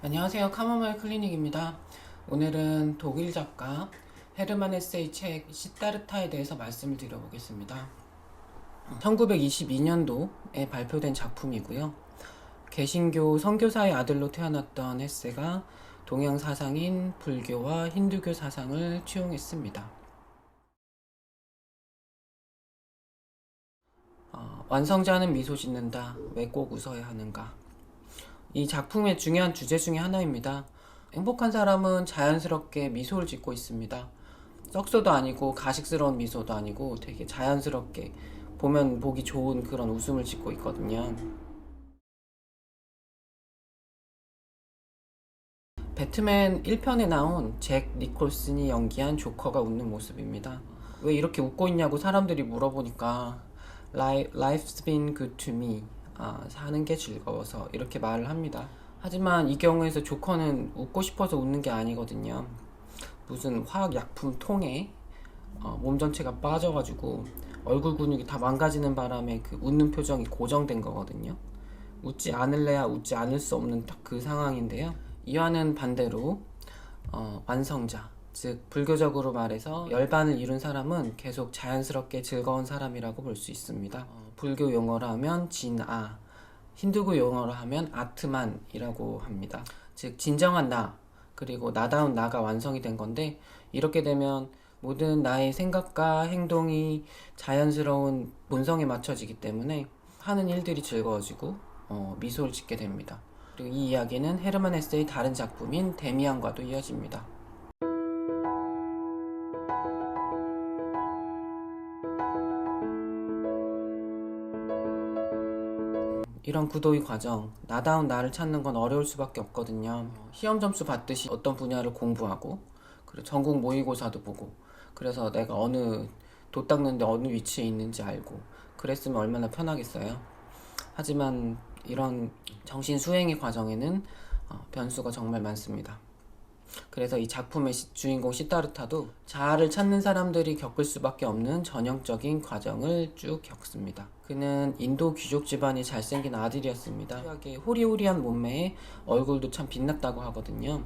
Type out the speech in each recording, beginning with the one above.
안녕하세요. 카모마일 클리닉입니다. 오늘은 독일 작가 헤르만 헤세의 책 시다르타에 대해서 말씀을 드려보겠습니다. 1922년도에 발표된 작품이고요. 개신교 선교사의 아들로 태어났던 헤세가 동양 사상인 불교와 힌두교 사상을 취용했습니다. 완성자는 미소 짓는다. 왜 꼭 웃어야 하는가? 이 작품의 중요한 주제 중에 하나입니다. 행복한 사람은 자연스럽게 미소를 짓고 있습니다. 썩소도 아니고 가식스러운 미소도 아니고 되게 자연스럽게 보면 보기 좋은 그런 웃음을 짓고 있거든요. 배트맨 1편에 나온 잭 니콜슨이 연기한 조커가 웃는 모습입니다. 왜 이렇게 웃고 있냐고 사람들이 물어보니까 Life's been good to me. 사는 게 즐거워서 이렇게 말을 합니다. 하지만 이 경우에서 조커는 웃고 싶어서 웃는 게 아니거든요. 무슨 화학약품 통에 몸 전체가 빠져가지고 얼굴 근육이 다 망가지는 바람에 그 웃는 표정이 고정된 거거든요. 웃지 않을래야 웃지 않을 수 없는 딱 그 상황인데요. 이와는 반대로 완성자, 즉 불교적으로 말해서 열반을 이룬 사람은 계속 자연스럽게 즐거운 사람이라고 볼 수 있습니다. 불교 용어로 하면 진아, 힌두교 용어로 하면 아트만이라고 합니다. 즉 진정한 나, 그리고 나다운 나가 완성이 된 건데, 이렇게 되면 모든 나의 생각과 행동이 자연스러운 본성에 맞춰지기 때문에 하는 일들이 즐거워지고 미소를 짓게 됩니다. 그리고 이 이야기는 헤르만 헤세의 다른 작품인 데미안과도 이어집니다. 이런 구도의 과정, 나다운 나를 찾는 건 어려울 수밖에 없거든요. 시험 점수 받듯이 어떤 분야를 공부하고, 그리고 전국 모의고사도 보고, 그래서 내가 어느 도 닦는데 어느 위치에 있는지 알고, 그랬으면 얼마나 편하겠어요. 하지만 이런 정신 수행의 과정에는 변수가 정말 많습니다. 그래서 이 작품의 주인공 시다르타도 자아를 찾는 사람들이 겪을 수밖에 없는 전형적인 과정을 쭉 겪습니다. 그는 인도 귀족 집안이 잘생긴 아들이었습니다. 희하게 호리호리한 몸매에 얼굴도 참 빛났다고 하거든요.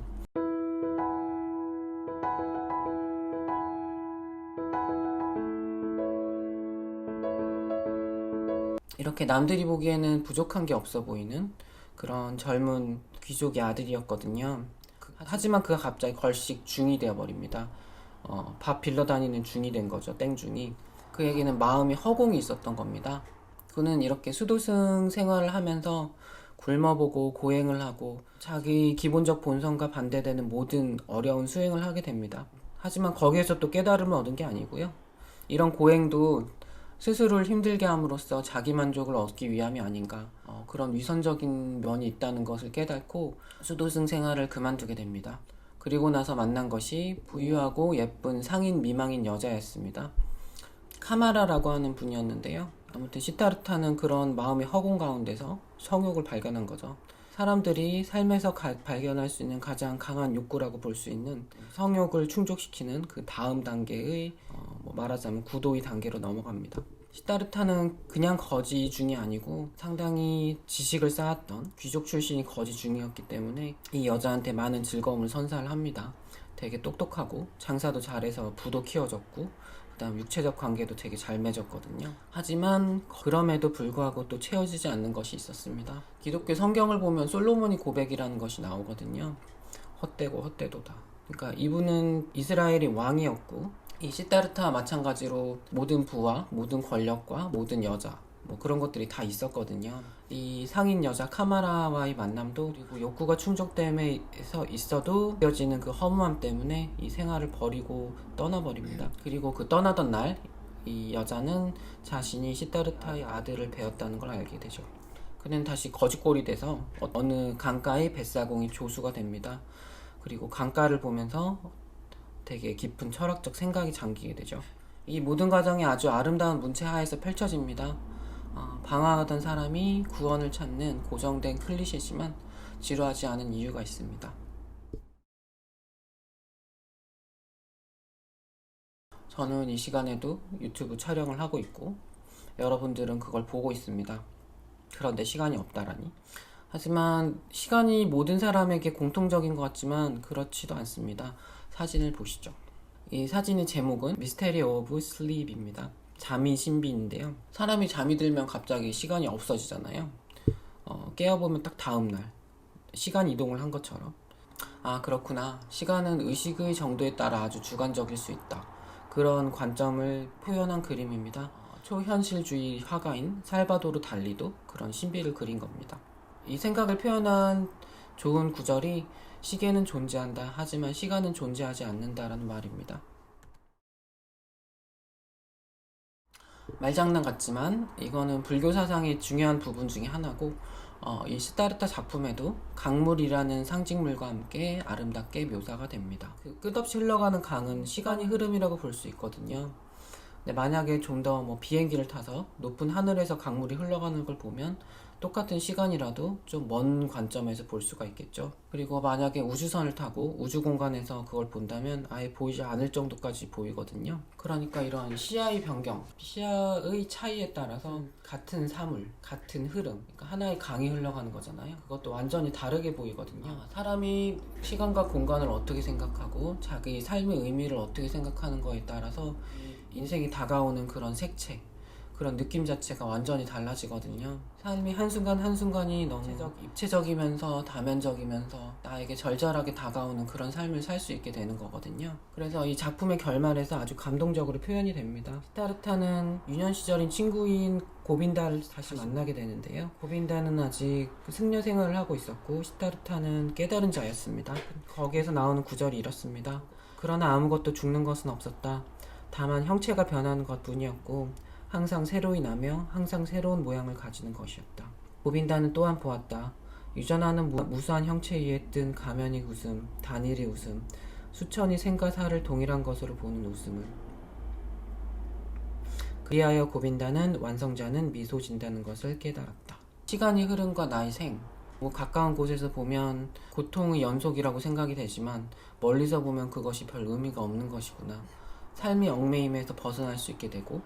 이렇게 남들이 보기에는 부족한 게 없어 보이는 그런 젊은 귀족의 아들이었거든요. 하지만 그가 갑자기 걸식 중이 되어버립니다. 밥 빌려 다니는 중이 된 거죠. 땡중이. 그에게는 마음이 허공이 있었던 겁니다. 그는 이렇게 수도승 생활을 하면서 굶어보고 고행을 하고 자기 기본적 본성과 반대되는 모든 어려운 수행을 하게 됩니다. 하지만 거기에서 또 깨달음을 얻은 게 아니고요. 이런 고행도 스스로를 힘들게 함으로써 자기 만족을 얻기 위함이 아닌가, 그런 위선적인 면이 있다는 것을 깨닫고 수도승 생활을 그만두게 됩니다. 그리고 나서 만난 것이 부유하고 예쁜 상인 미망인 여자였습니다. 카마라라고 하는 분이었는데요. 아무튼 시타르타는 그런 마음의 허공 가운데서 성욕을 발견한 거죠. 사람들이 삶에서 발견할 수 있는 가장 강한 욕구라고 볼 수 있는 성욕을 충족시키는 그 다음 단계의 말하자면 구도의 단계로 넘어갑니다. 시다르타는 그냥 거지 중이 아니고 상당히 지식을 쌓았던 귀족 출신이 거지 중이었기 때문에 이 여자한테 많은 즐거움을 선사를 합니다. 되게 똑똑하고 장사도 잘해서 부도 키워줬고 그다음 육체적 관계도 되게 잘 맺었거든요. 하지만 그럼에도 불구하고 또 채워지지 않는 것이 있었습니다. 기독교 성경을 보면 솔로몬이 고백이라는 것이 나오거든요. 헛되고 헛되도다. 그러니까 이분은 이스라엘의 왕이었고 이 시다르타와 마찬가지로 모든 부와 모든 권력과 모든 여자 그런 것들이 다 있었거든요. 이 상인 여자 카마라와의 만남도 그리고 욕구가 충족됨에서 있어도 느껴지는 그 허무함 때문에 이 생활을 버리고 떠나버립니다. 그리고 그 떠나던 날 이 여자는 자신이 시다르타의 아들을 배웠다는 걸 알게 되죠. 그는 다시 거지꼴이 돼서 어느 강가의 뱃사공이 조수가 됩니다. 그리고 강가를 보면서 되게 깊은 철학적 생각이 잠기게 되죠. 이 모든 과정이 아주 아름다운 문체하에서 펼쳐집니다. 방황하던 사람이 구원을 찾는 고정된 클리셰지만 지루하지 않은 이유가 있습니다. 저는 이 시간에도 유튜브 촬영을 하고 있고 여러분들은 그걸 보고 있습니다. 그런데 시간이 없다라니. 하지만 시간이 모든 사람에게 공통적인 것 같지만 그렇지도 않습니다. 사진을 보시죠. 이 사진의 제목은 미스테리 오브 슬립입니다. 잠이 신비인데요. 사람이 잠이 들면 갑자기 시간이 없어지잖아요. 깨어보면 딱 다음날 시간 이동을 한 것처럼. 아, 그렇구나. 시간은 의식의 정도에 따라 아주 주관적일 수 있다. 그런 관점을 표현한 그림입니다. 초현실주의 화가인 살바도르 달리도 그런 신비를 그린 겁니다. 이 생각을 표현한 좋은 구절이 시계는 존재한다. 하지만 시간은 존재하지 않는다라는 말입니다. 말장난 같지만 이거는 불교 사상의 중요한 부분 중에 하나고, 이 시타르타 작품에도 강물이라는 상징물과 함께 아름답게 묘사가 됩니다. 그 끝없이 흘러가는 강은 시간의 흐름이라고 볼 수 있거든요. 근데 만약에 좀 더 비행기를 타서 높은 하늘에서 강물이 흘러가는 걸 보면 똑같은 시간이라도 좀 먼 관점에서 볼 수가 있겠죠. 그리고 만약에 우주선을 타고 우주 공간에서 그걸 본다면 아예 보이지 않을 정도까지 보이거든요. 그러니까 이런 시야의 변경, 시야의 차이에 따라서 같은 사물, 같은 흐름, 그러니까 하나의 강이 흘러가는 거잖아요. 그것도 완전히 다르게 보이거든요. 사람이 시간과 공간을 어떻게 생각하고 자기 삶의 의미를 어떻게 생각하는 거에 따라서 인생이 다가오는 그런 색채, 그런 느낌 자체가 완전히 달라지거든요. 삶이 한순간 한순간이 너무 입체적이면서 다면적이면서 나에게 절절하게 다가오는 그런 삶을 살 수 있게 되는 거거든요. 그래서 이 작품의 결말에서 아주 감동적으로 표현이 됩니다. 시타르타는 유년 시절인 친구인 고빈다를 다시 만나게 되는데요. 고빈다는 아직 승려 생활을 하고 있었고 시타르타는 깨달은 자였습니다. 거기에서 나오는 구절이 이렇습니다. 그러나 아무것도 죽는 것은 없었다. 다만 형체가 변하는 것뿐이었고 항상 새로이 나며 항상 새로운 모양을 가지는 것이었다. 고빈다는 또한 보았다. 유전하는 무수한 형체 위에 뜬 가면의 웃음, 단일의 웃음, 수천이 생과 사를 동일한 것으로 보는 웃음을. 그리하여 고빈다는 완성자는 미소 진다는 것을 깨달았다. 시간의 흐름과 나의 생, 가까운 곳에서 보면 고통의 연속이라고 생각이 되지만 멀리서 보면 그것이 별 의미가 없는 것이구나. 삶이 얽매임에서 벗어날 수 있게 되고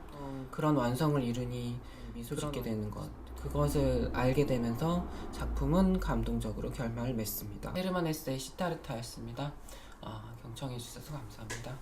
그런 완성을 이루니 미소 짓게 되는 것, 그것을 알게 되면서 작품은 감동적으로 결말을 맺습니다. 헤르만 헤세의 시타르타였습니다. 경청해 주셔서 감사합니다.